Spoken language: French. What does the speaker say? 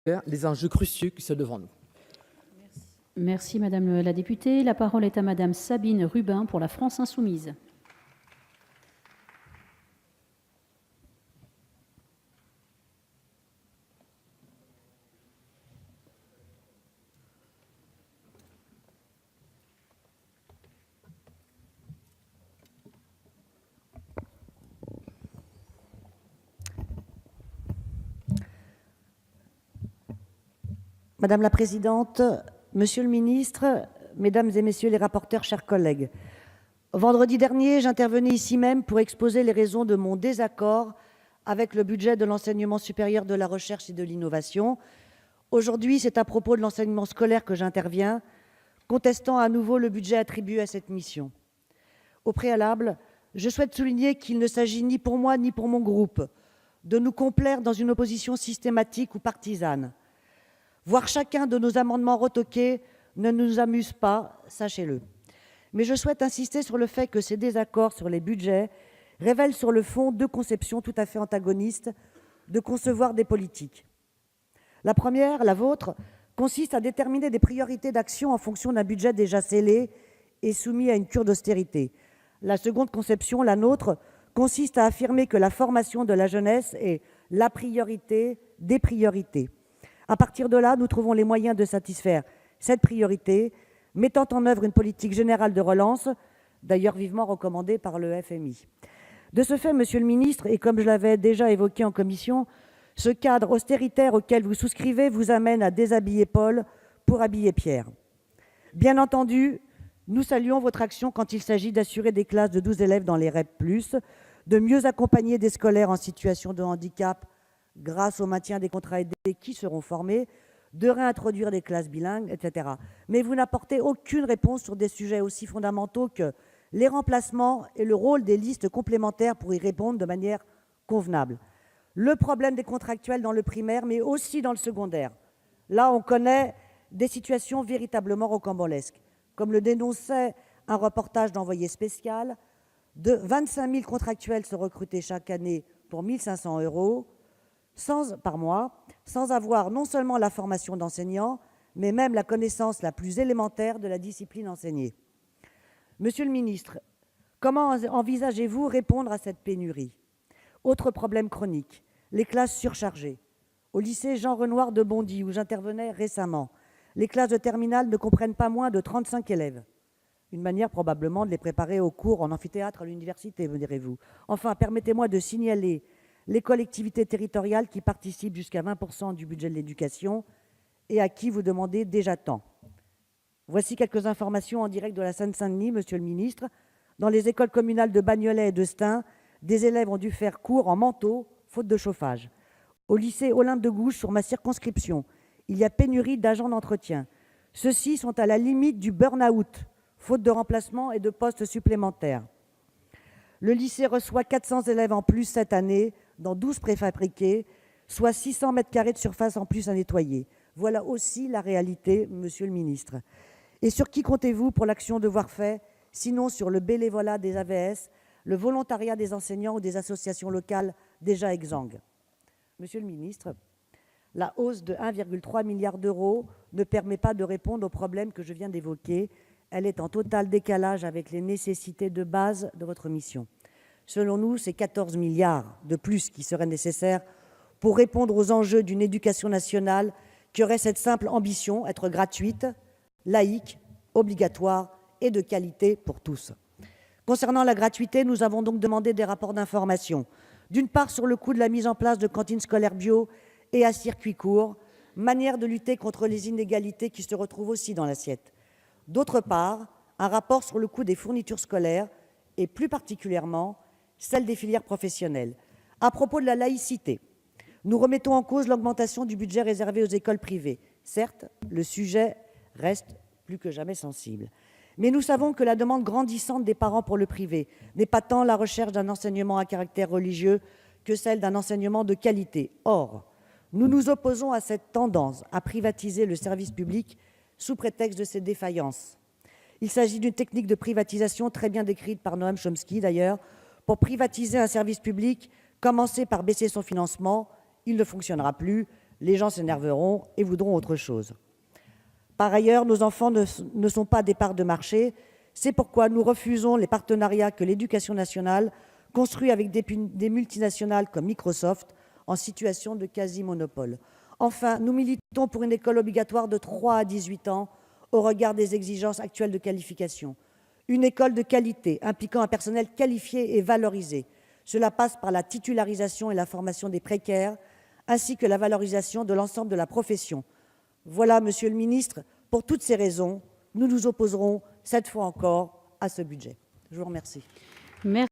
les enjeux cruciaux qui sont devant nous. Merci Madame la députée. La parole est à Madame Sabine Rubin pour la France insoumise. Madame la présidente, monsieur le ministre, mesdames et messieurs les rapporteurs, chers collègues, vendredi dernier, j'intervenais ici même pour exposer les raisons de mon désaccord avec le budget de l'enseignement supérieur, de la recherche et de l'innovation. Aujourd'hui, c'est à propos de l'enseignement scolaire que j'interviens, contestant à nouveau le budget attribué à cette mission. Au préalable, je souhaite souligner qu'il ne s'agit ni pour moi ni pour mon groupe de nous complaire dans une opposition systématique ou partisane. Voir chacun de nos amendements retoqués ne nous amuse pas, sachez-le. Mais je souhaite insister sur le fait que ces désaccords sur les budgets révèlent sur le fond deux conceptions tout à fait antagonistes de concevoir des politiques. La première, la vôtre, consiste à déterminer des priorités d'action en fonction d'un budget déjà scellé et soumis à une cure d'austérité. La seconde conception, la nôtre, consiste à affirmer que la formation de la jeunesse est la priorité des priorités. À partir de là, nous trouvons les moyens de satisfaire cette priorité, mettant en œuvre une politique générale de relance, d'ailleurs vivement recommandée par le FMI. De ce fait, monsieur le ministre, et comme je l'avais déjà évoqué en commission, ce cadre austéritaire auquel vous souscrivez vous amène à déshabiller Paul pour habiller Pierre. Bien entendu, nous saluons votre action quand il s'agit d'assurer des classes de 12 élèves dans les REP+, de mieux accompagner des scolaires en situation de handicap grâce au maintien des contrats aidés qui seront formés, de réintroduire des classes bilingues, etc. Mais vous n'apportez aucune réponse sur des sujets aussi fondamentaux que les remplacements et le rôle des listes complémentaires pour y répondre de manière convenable. Le problème des contractuels dans le primaire, mais aussi dans le secondaire. Là, on connaît des situations véritablement rocambolesques. Comme le dénonçait un reportage d'Envoyé spécial, de 25 000 contractuels sont recrutés chaque année pour 1 500 € par mois, sans avoir non seulement la formation d'enseignant, mais même la connaissance la plus élémentaire de la discipline enseignée. Monsieur le ministre, comment envisagez-vous répondre à cette pénurie? Autre problème chronique, les classes surchargées. Au lycée Jean-Renoir de Bondy, où j'intervenais récemment, les classes de terminale ne comprennent pas moins de 35 élèves. Une manière probablement de les préparer aux cours en amphithéâtre à l'université, me direz-vous. Enfin, permettez-moi de signaler les collectivités territoriales qui participent jusqu'à 20% du budget de l'éducation et à qui vous demandez déjà tant. Voici quelques informations en direct de la Seine-Saint-Denis, monsieur le ministre. Dans les écoles communales de Bagnolet et de Stein, des élèves ont dû faire cours en manteau, faute de chauffage. Au lycée Olympe de Gouges, sur ma circonscription, il y a pénurie d'agents d'entretien. Ceux-ci sont à la limite du burn-out, faute de remplacement et de postes supplémentaires. Le lycée reçoit 400 élèves en plus cette année, dans 12 préfabriqués, soit 600 mètres carrés de surface en plus à nettoyer. Voilà aussi la réalité, monsieur le ministre. Et sur qui comptez-vous pour l'action Devoir fait, sinon sur le bénévolat des AVS, le volontariat des enseignants ou des associations locales déjà exsangues? Monsieur le ministre, la hausse de 1,3 milliard d'euros ne permet pas de répondre aux problèmes que je viens d'évoquer. Elle est en total décalage avec les nécessités de base de votre mission. Selon nous, c'est 14 milliards de plus qui seraient nécessaires pour répondre aux enjeux d'une éducation nationale qui aurait cette simple ambition, être gratuite, laïque, obligatoire et de qualité pour tous. Concernant la gratuité, nous avons donc demandé des rapports d'information. D'une part, sur le coût de la mise en place de cantines scolaires bio et à circuit court, manière de lutter contre les inégalités qui se retrouvent aussi dans l'assiette. D'autre part, un rapport sur le coût des fournitures scolaires et plus particulièrement celle des filières professionnelles. À propos de la laïcité, nous remettons en cause l'augmentation du budget réservé aux écoles privées. Certes, le sujet reste plus que jamais sensible. Mais nous savons que la demande grandissante des parents pour le privé n'est pas tant la recherche d'un enseignement à caractère religieux que celle d'un enseignement de qualité. Or, nous nous opposons à cette tendance à privatiser le service public sous prétexte de ses défaillances. Il s'agit d'une technique de privatisation très bien décrite par Noam Chomsky d'ailleurs. Pour privatiser un service public, commencer par baisser son financement, il ne fonctionnera plus. Les gens s'énerveront et voudront autre chose. Par ailleurs, nos enfants ne sont pas des parts de marché. C'est pourquoi nous refusons les partenariats que l'éducation nationale construit avec des multinationales comme Microsoft, en situation de quasi-monopole. Enfin, nous militons pour une école obligatoire de 3 à 18 ans au regard des exigences actuelles de qualification. Une école de qualité impliquant un personnel qualifié et valorisé. Cela passe par la titularisation et la formation des précaires, ainsi que la valorisation de l'ensemble de la profession. Voilà, Monsieur le Ministre, pour toutes ces raisons, nous nous opposerons cette fois encore à ce budget. Je vous remercie. Merci.